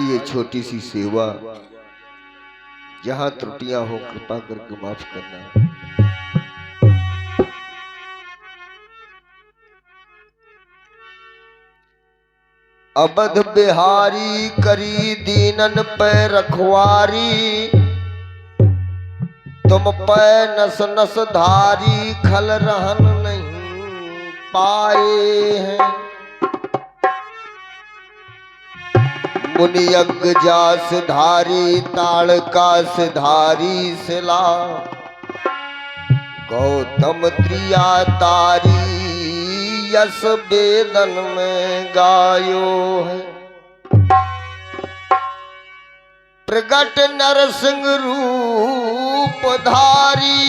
ये छोटी सी सेवा, जहां त्रुटियां हो कृपा करके माफ करना। अबध बिहारी करी दीनन पे रखवारी, तुम पे नस नस धारी खल रहन नहीं पाए हैं। मुनियज्ञ जास धारी ताड़का सिधारी सिला, गौतम त्रिया तारी यस वेदन में गायो है। प्रगट नरसिंह रूप धारी,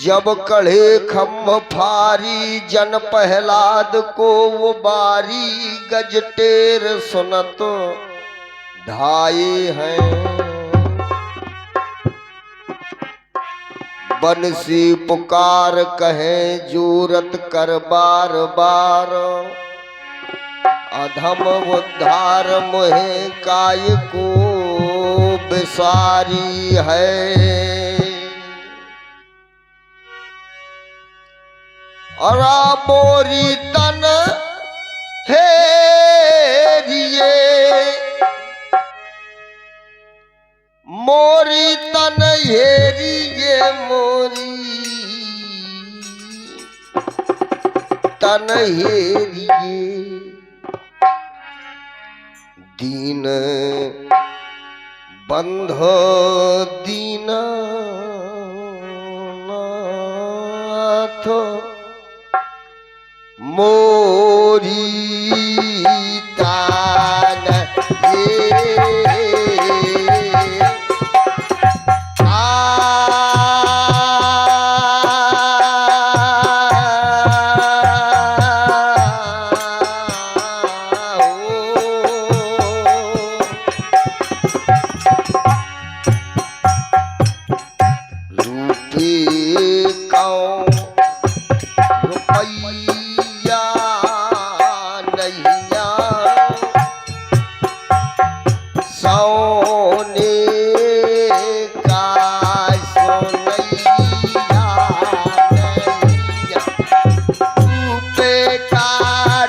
जब कढ़े खम्भ फारी जन प्रहलाद को वो बारी, गजटेर सुनत ढाए हैं। बंसी पुकार कहें जूरत कर बार बार, अधम उद्धार मोहे काय को बिसारी है। और मोरी तन हेरिए, मोरी तन हेरिए, मोरी तन हेरिए। दीन बंध दीनानाथ, मोरी तान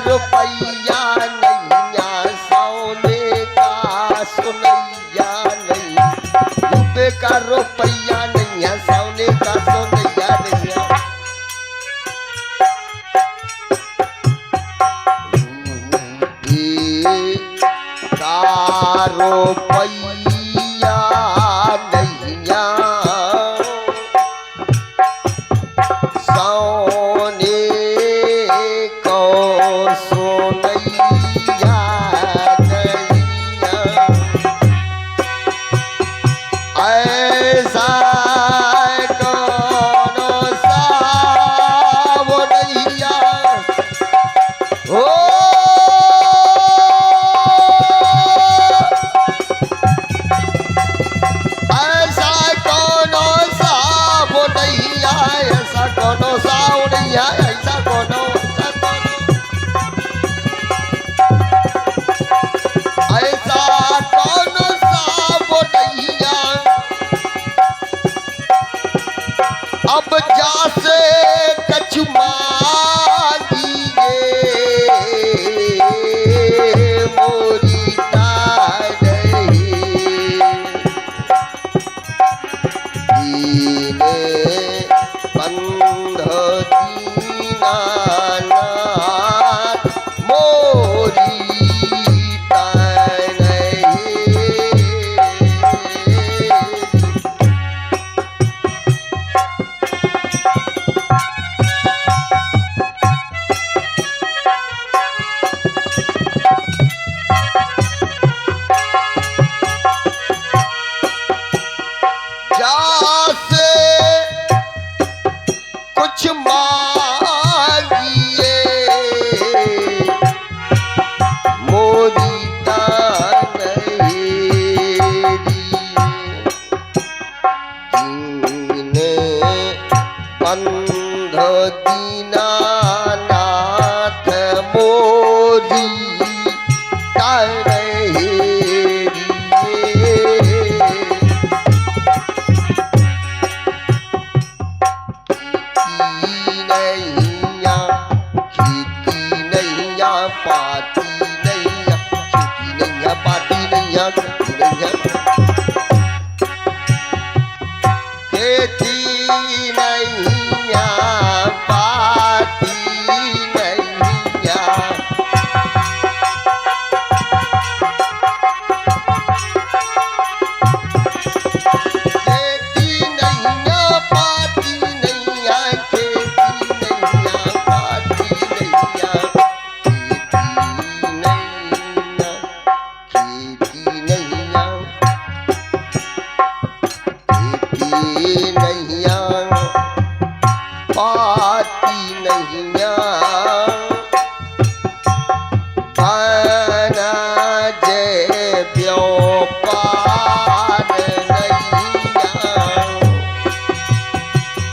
रुपया नहीं है, सोने का सोनैया नहीं है। का रुपया नहीं है, सोने को सोनैया नहीं है। ऐसा कौनो सा वो नैया हो, ऐसा कौनो सा वो नैया, ऐसा कौनो सा वो नैया, ऐसा कौनो ऐसा कौनो सा वो नैया। अब जासे कछु मांगिए मोरी तारही दीने बंध दीनानाथ मोरी कुछ मांगिए मोरी दीने बंध दीनानाथ मोरी पाती नैया छूटी नैया पाती नैया खेती नैया पाती नैया खेती नैया पाती नैया खेती नैया पाती नैया पाती नैया बना जय व्यापार नैया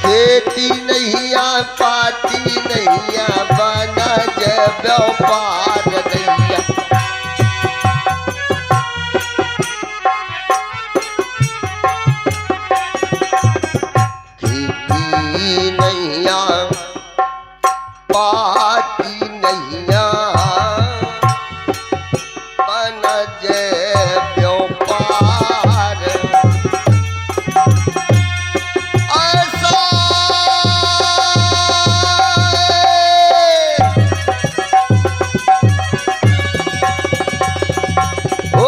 खेती नैया पाती नैया बना जय व्यापार नैया नैया पाती नैया बनज व्यापार ऐसा हो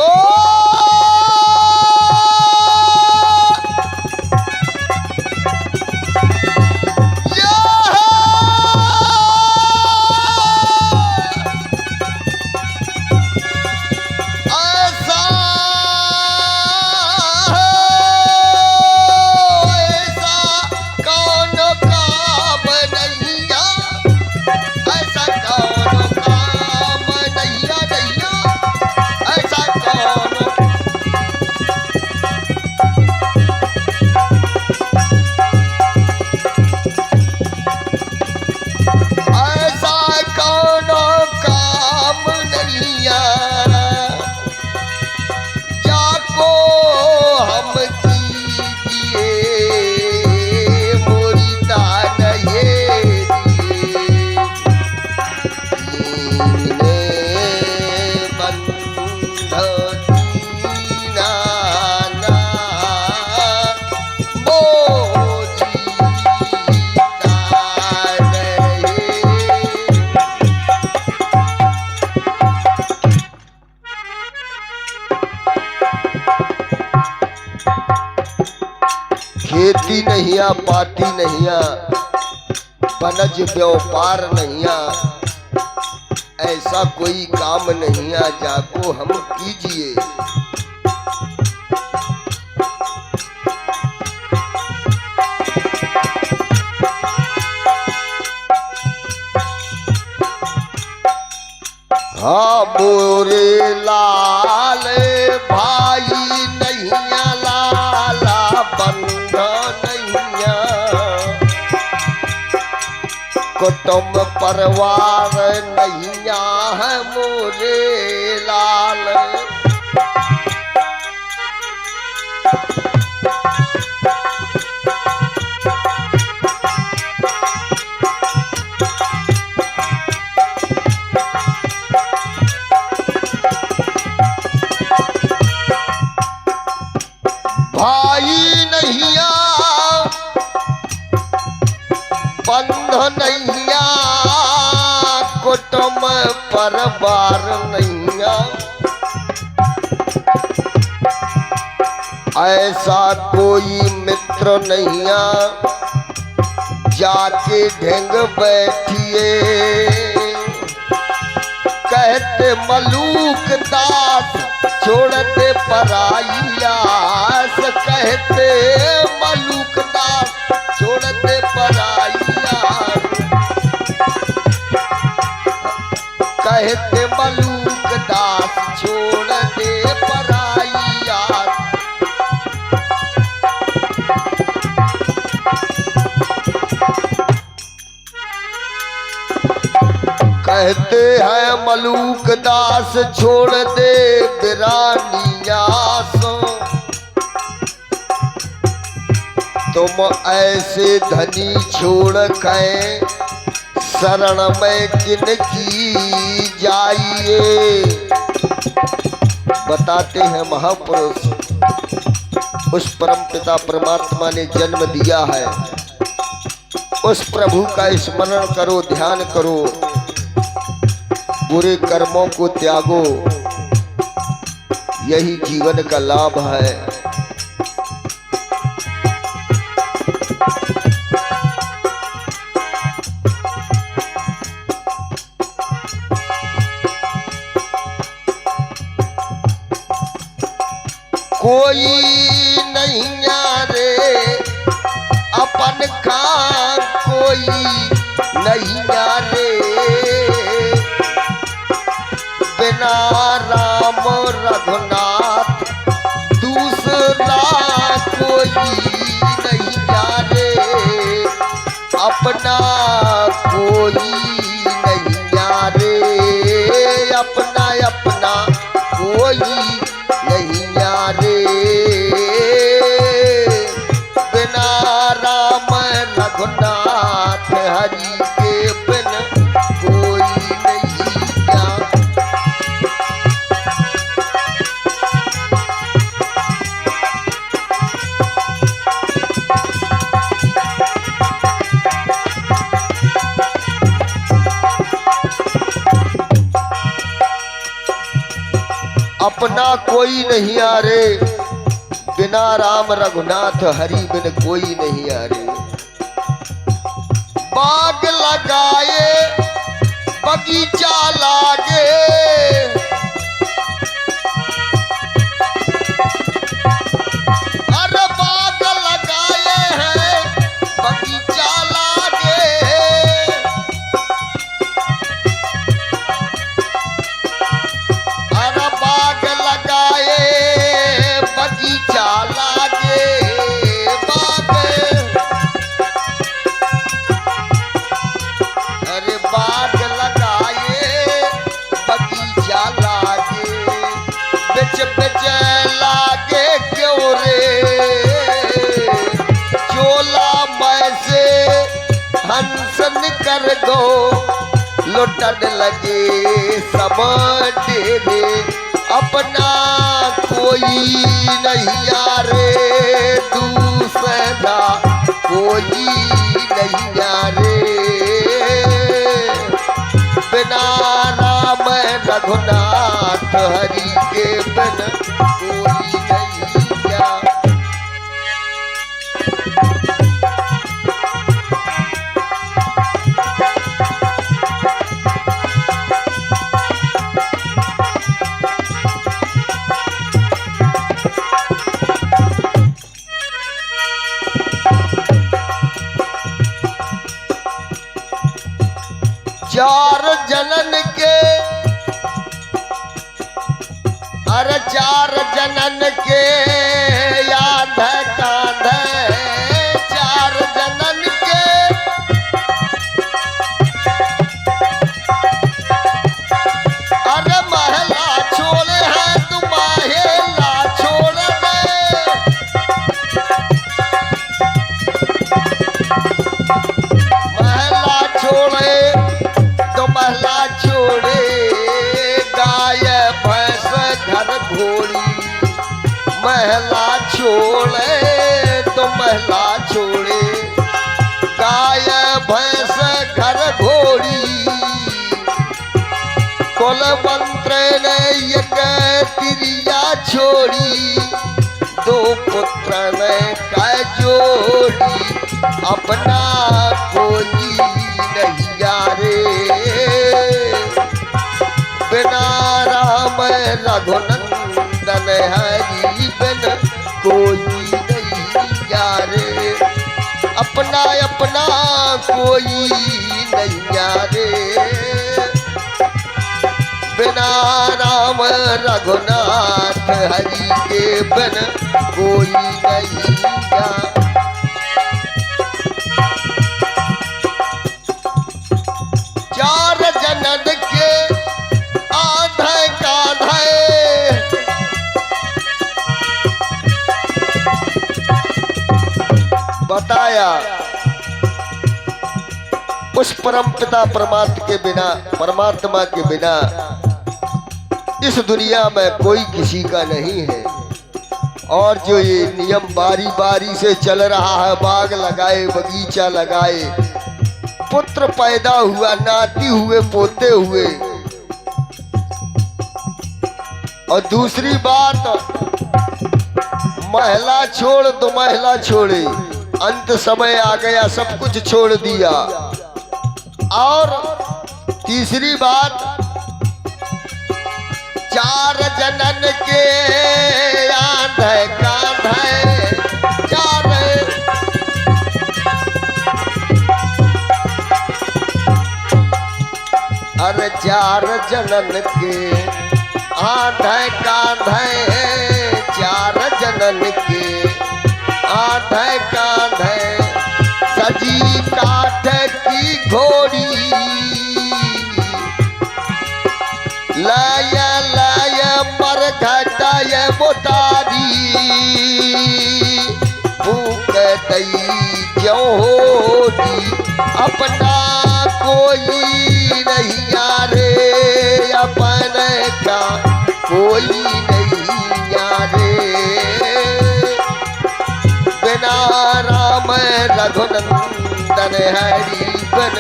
खेती नहिया पाती नहिया बनज व्यापार नहिया ऐसा कोई काम नहिया जाको हम कीजिए हाँ मोरे लाल भाई नैया लाला बंध नैया कुटुंब परिवार नैया है मोरे लाल बंध नैया कुटुम परवार नैया, ऐसा कोई मित्र नैया जाके ढंग बैठिए। कहते मलूक दास छोड़ते पराई आस, कहते मलूक दास छोड़ते पराई आस, कहते मलूक दास छोड़ दे पराई आस। कहते हैं मलूक दास छोड़ दे बिरानियास, तुम ऐसे धनी छोड़ के शरण में किन की जाइए। बताते हैं महापुरुष उस परम पिता परमात्मा ने जन्म दिया है, उस प्रभु का स्मरण करो, ध्यान करो, बुरे कर्मों को त्यागो, यही जीवन का लाभ है। कोई नहीं रे अपन काम, कोई नहीं रे बिना राम रघुनाथ, दूसरा कोई नहीं रे अपना कोई नहीं रे, अपना अपना कोई नहीं रे बिना राम रघुनाथ हरि के बिन कोई नहीं जान। अपना कोई नहीं आ रे बिना राम रघुनाथ हरि बिन कोई नहीं आ रे। बाग लगाए बगीचा लागे, अरे बाग लगाए हैं बगीचा लागे, अरे बाग लगाए बगीचा लागे, बाग अरे बाग लगाए बगीचा लागे, बिच बिच लागे क्यों रे चोला मैं से हंसन कर गो, लुटन लगे सब डेरे, अपना कोई नहीं आ रे दूसरा कोई नहीं आ रे बिना राम रघुनाथ हरि के बिन कोई नहीं आ। चार जनन के अरे चार जनन के याद कांध, चार जनन के अरे महला छोड़े हैं तुम महला छोड़ दे, महला छोड़े तो महला छोड़े गाय भैंस घर घोड़ी, महला छोड़ भैंस घर घोड़ी, कुल मंत्र ने एक तिरिया छोड़ी, दो पुत्र ने कै जोड़ी, अपना कोई नहीं यारे, बिना राम रघुनंदन हरि बिन कोई नहीं यारे, अपना अपना कोई नहीं यारे, बिना राम रघुनाथ हरि के बिन कोई नहीं यारे। चार जनन के आधे काधे, बताया उस परम पिता परमात्मा के बिना इस दुनिया में कोई किसी का नहीं है। और जो ये नियम बारी बारी से चल रहा है, बाग लगाए बगीचा लगाए, पुत्र पैदा हुआ, नाती हुए, पोते हुए। और दूसरी बात, महिला छोड़ तो महिला छोड़े, अंत समय आ गया, सब कुछ छोड़ दिया। और तीसरी बात, चार जनन के आंधे कांधे, चार अरे चार जनन के आंधे कांधे, चार जनन के आंधे कांधे, सजी काठ की घोड़ी, लाया लाया मर घटाए बोतारी, भूख दई जो होती, अपना कोई नहीं यारे, अपने का कोई नहीं यारे, बिना राम रघुनंदन हरि बिन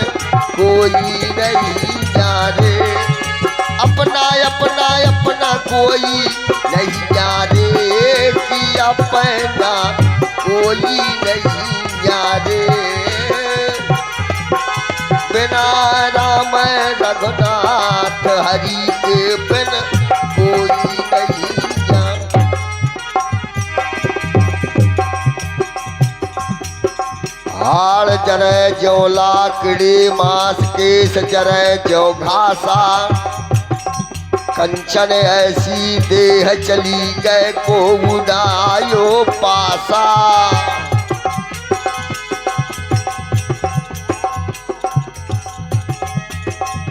कोई नहीं यारे, अपना अपना अपना कोई नहीं यारे, कि अपना कोई नहीं यारे, बिना राम रघुनाथ हरि के बिन कोई नहीं यारे। हाड़ जरे जो लाकड़ी, मांस केस जरे जो घासा, कंचन ऐसी देह चली गए को उड़ायो पासा,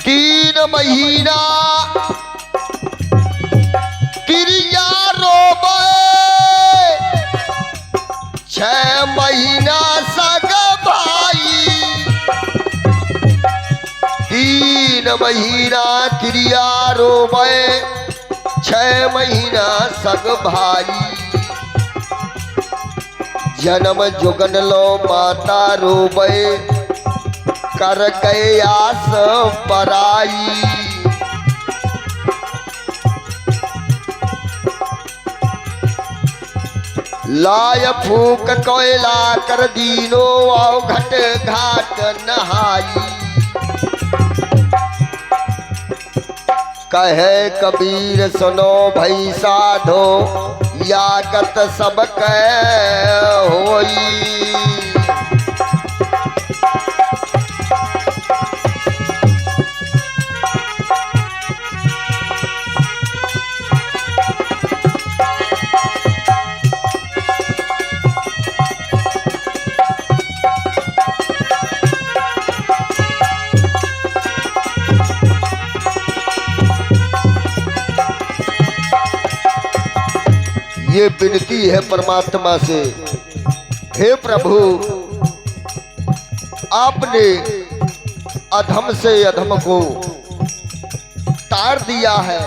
तीन महीना तिरिया रोबे, 6 महीना सग भाई, 3 महीना तिरिया रोबे, 6 महीना सग भाई, जन्म जुगन लो माता रोबे, कर गए आस पराई, लाय फूक कोयला कर दीनो, आओ घट घाट नहाई, कहे कबीर सुनो भई साधो, यागत सब कह होई, ये विनती है परमात्मा से, हे प्रभु आपने अधम से अधम को तार दिया है,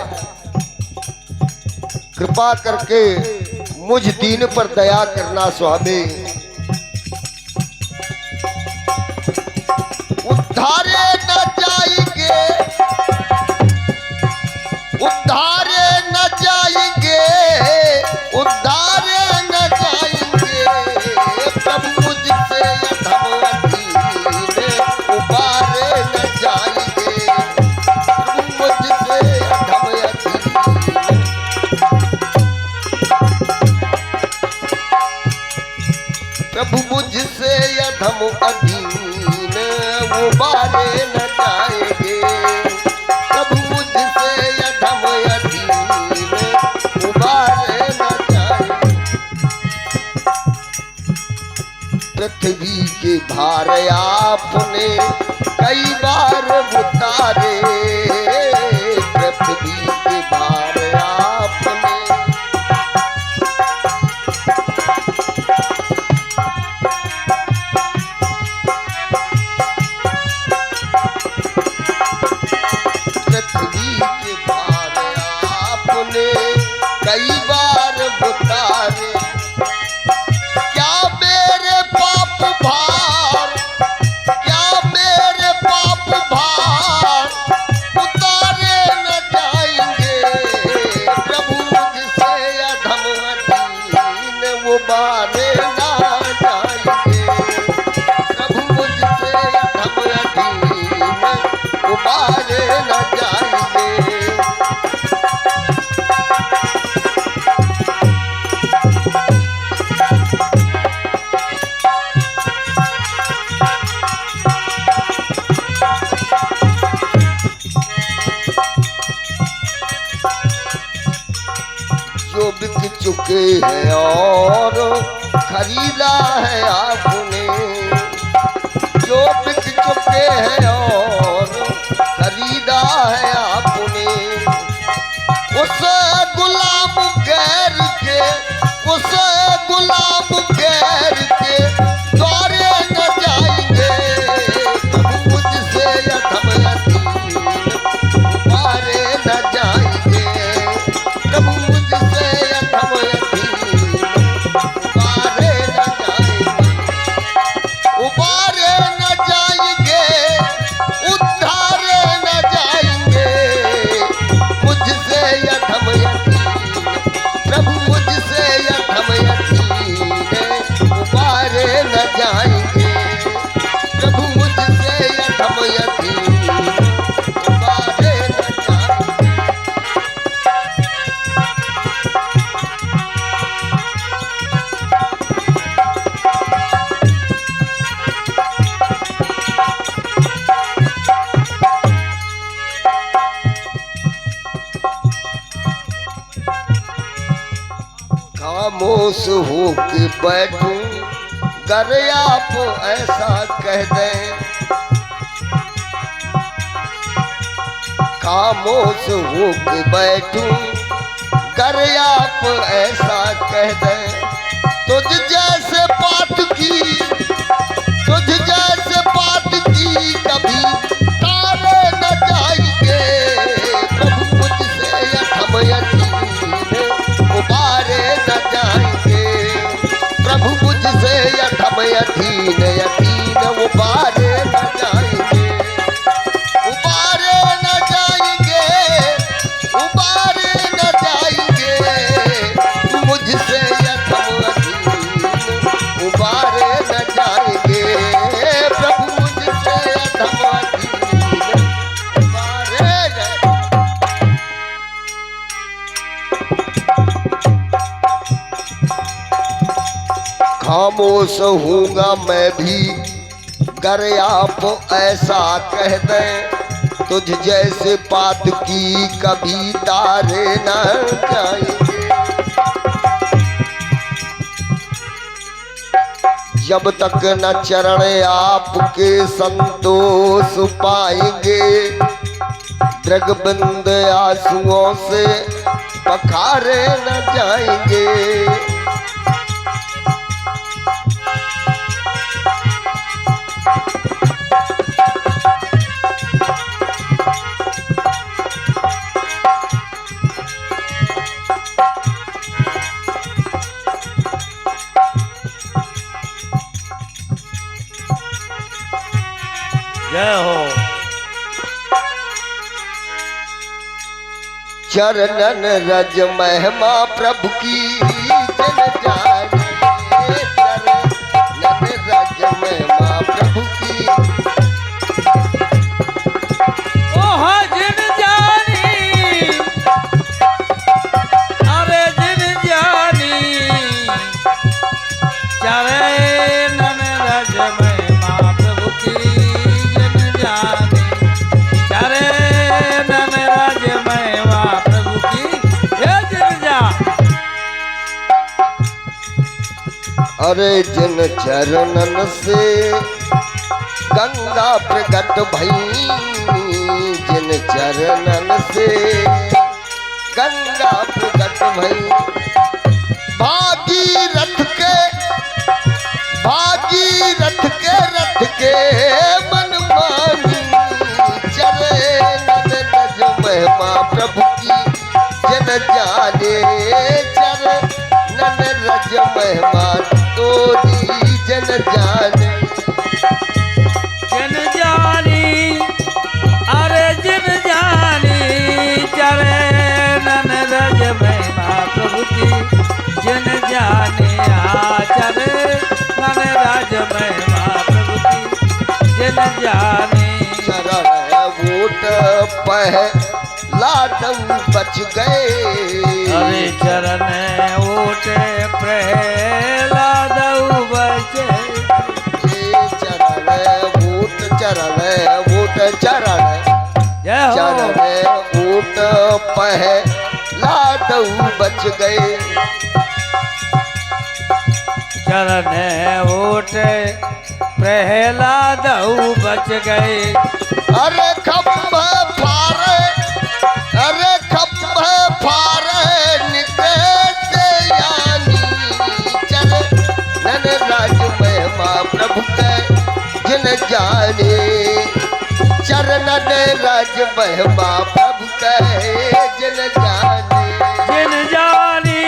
कृपा करके मुझ दीन पर दया करना स्वामी। उबारे न जाएंगे। प्रभु मुझसे अधम अधीन उबारे न जाएंगे। पृथ्वी के भार आपने कई बार उतारे, पृथ्वी के भार आपने पृथ्वी के भार आपने कई बार उतारे। क्या मेरे पाप भार, क्या मेरे पाप भार उतारे न जाएंगे। प्रभु मुझसे अधम अधीन उबारे न जाएंगे। प्रभु मुझसे अधम अधीन उबारे न जाएंगे। जो बिक चुके हैं और खरीदा है आपने, जो बिक चुके हैं और खरीदा है आपने। उस गुलाम गैर के, उस गुलाम गैर के द्वारे न जाएंगे। प्रभु मुझसे अधम अधीन उबारे न जाएंगे। प्रभु मुझसे अधम अधीन उबारे न जाएंगे। उबारे न जाएंगे, उद्धारे न जाएंगे। मुझसे अधम अधीन, प्रभु मुझसे अधम अधीन उबारे न जाएंगे। प्रभु मुझसे अधम अधीन उबारे न जाएंगे। खामोश होके बैठूं गर आप ऐसा कह दें। खामोश होके बैठूं गर आप ऐसा कह दें। तुझ जैसे बात की, तुझ जैसे बात की कभी तारे न जाएंगे। प्रभु मुझसे अधम अधीन उबारे न जाएंगे। प्रभु मुझसे अधम अधीन अधीन उबारे न जाएंगे। उबारे न जाएंगे, उबारे न जाएंगे। मुझसे अधम अधीन उबारे न जाएंगे। प्रभु मुझसे अधम अधीन उबारे न। खामोश हूँगा मैं भी गर आप ऐसा कह दें। तुझ जैसे बात की कभी तारे न जाएंगे। जब तक न चरण आपके संतोष पाएंगे। दृगबिंद आंसुओं से पखारे न जाएंगे। जय हो। चरणन रज महिमा प्रभु की जन जाने। चरणन रज महिमा प्रभु की ओह जिन जानी, अरे जिन जानी। चरणन रज महिमा प्रभु की जन अरे जिन चरणन से गंगा प्रकट भई, जिन चरणन से गंगा प्रकट भई, भागीरथ के रथ के मन मानी, चले नन नज महिमा प्रभु की जन जाने, चले नन रज महिमा तोरी जन जाने। जन जानी अरे जन जानी, चले नन रज महिमा प्रभु की जन जाने, चले नन रज महिमा प्रभु की जन जाने। चरण वोट पहलादऊ बच गए, अरे चरण ओट प्रहलादऊ बचे, चरण वोट चरण जय हो। चरण वोट पहलादऊ बच गए, चरण ओट प्रहलादऊ बच गए। अरे खम्भ फारे निकले यानी, चल नन राज महिमा प्रभु के जिन जाने, चरणन राज महिमा प्रभु के जिन जाने। जिन जानी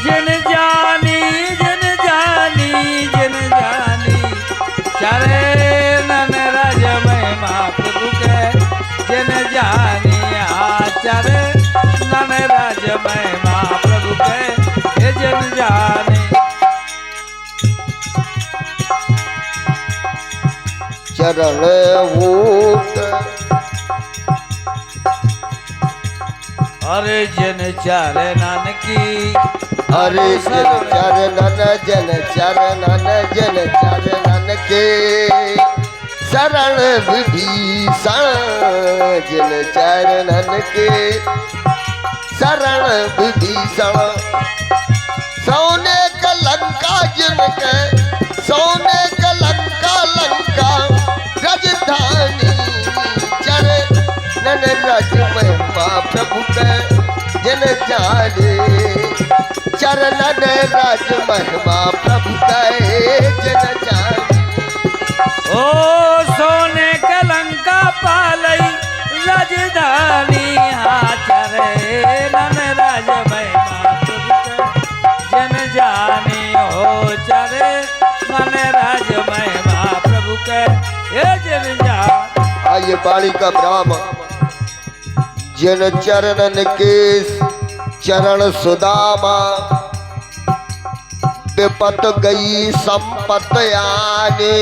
जिन जानी जिन जानी जिन जानी, चले नन राज महिमा प्रभु के जिन जानी, चले नन राज महिमा प्रभु के जिन जानी। चरण वोट अरे जन चरणन की, अरे जन चरणन के शरण विभीषण, जिन चरणन के शरण विभीषण, सोने का लंका जिनके, सोने का लंका राजधानी, चरे नन रज महिमा प्रभु के जिन जाने, चरणन राज महिमा प्रभु के जिन जाने। ओ सोने के लंका पालई राजधानी, चरे नन राज महिमा प्रभु के जन जानी, हो चरे नन राज महिमा प्रभु के ये जन जानी। आइए वाणी का ब्राह्म, जिन चरणन के चरण सुदामा, विपत गई संपत आने,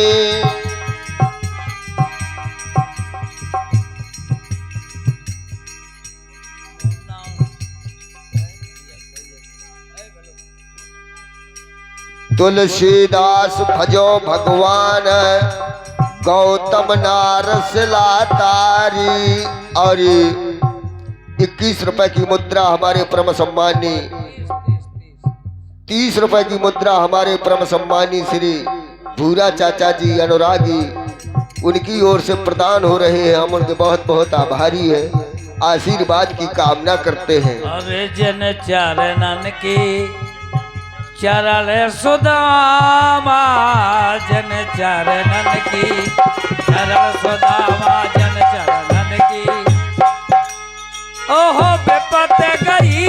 तुलसीदास भजो भगवान, गौतम नारस लातारी। और 21 रुपए की मुद्रा हमारे परम सम्मानी, 30 रुपए की मुद्रा हमारे परम सम्मानी श्री भूरा चाचा जी अनुरागी, उनकी ओर से प्रदान हो रहे हैं। हम उनके बहुत बहुत आभारी हैं, आशीर्वाद की कामना करते हैं। अरे जन चरणन की चरण सुदामा, जन चरणन की चरण सुदामा, जन चरणन की। ओहो विपत गई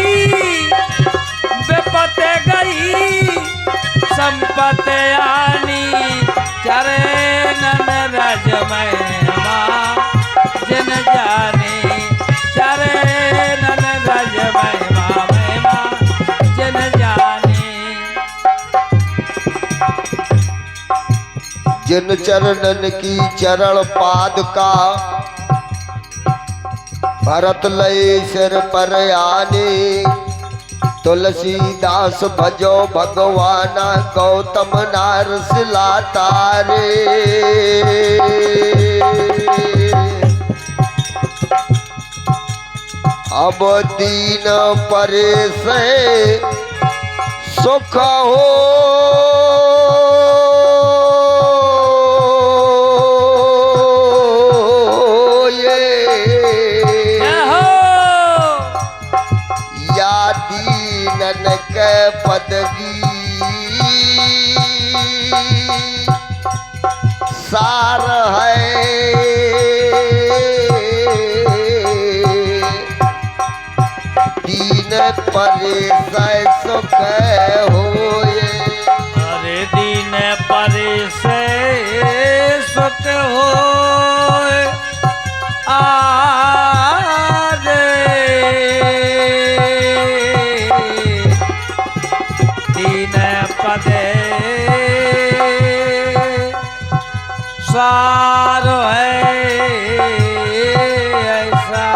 संपत आनी, चरे नन रज महिमा जन जानी, चरे नन रज महिमा महिमा जन जानी। जिन चरणन की चरण पाद का, भरत लय सिर पर आने, तुलसीदास भजो भगवाना, गौतम नारस लातारे। अब दीन परे से सुख हो या दीनन के पदगी सार है दीन परेश सुख होए। अरे दीन परेश सुख होए आरे दीन पदे सार है ऐसा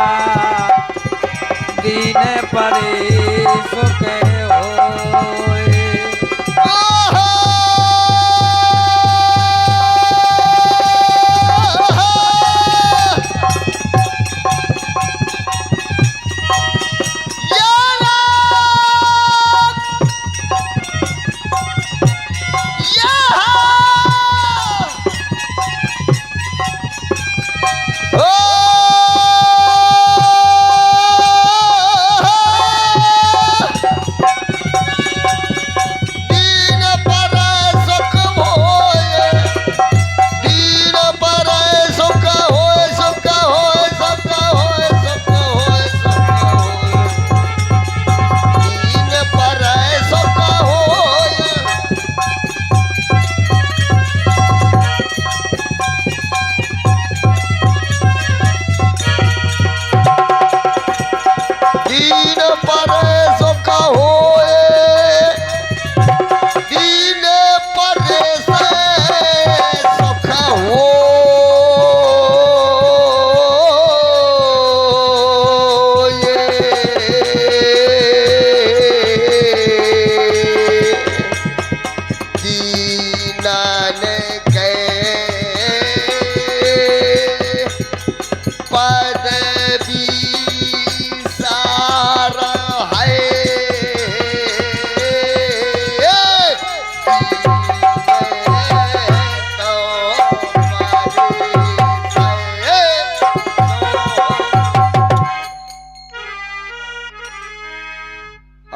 दीन परेश सुख होए।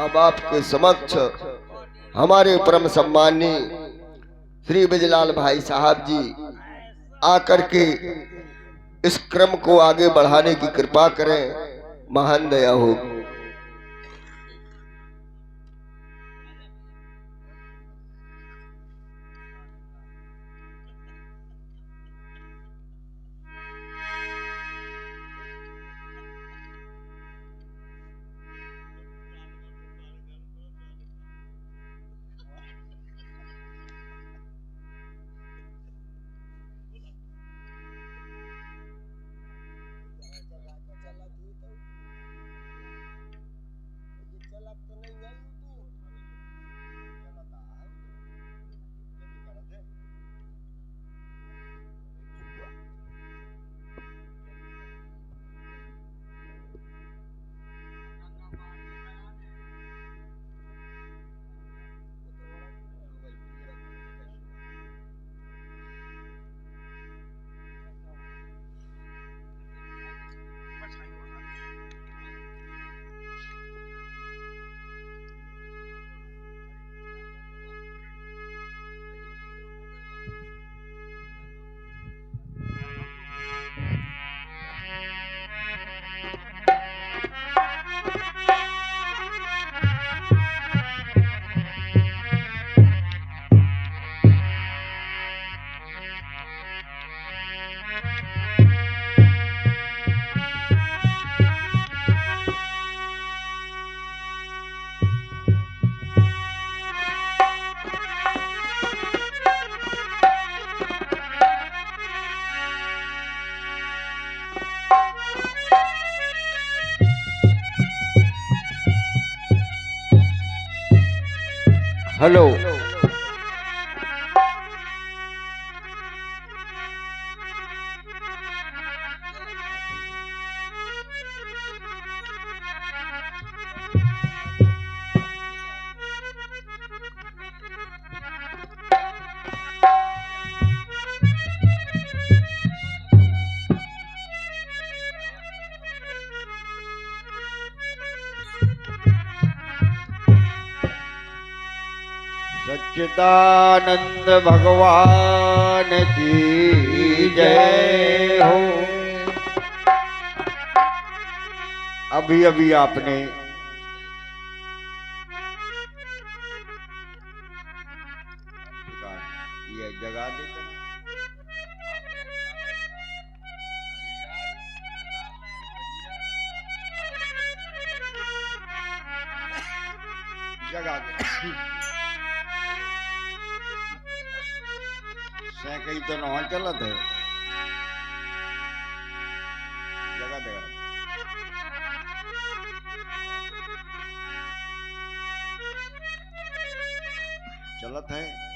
अब आपके समक्ष हमारे परम सम्मानी श्री बिजलाल भाई साहब जी आकर के इस क्रम को आगे बढ़ाने की कृपा करें, महान दया हो। हेलो सच्चिदानंद भगवान की जय हो। अभी अभी आपने ये जगा देते जगा दे से कहीं तो नहा चलत है जगा देगा चलत है।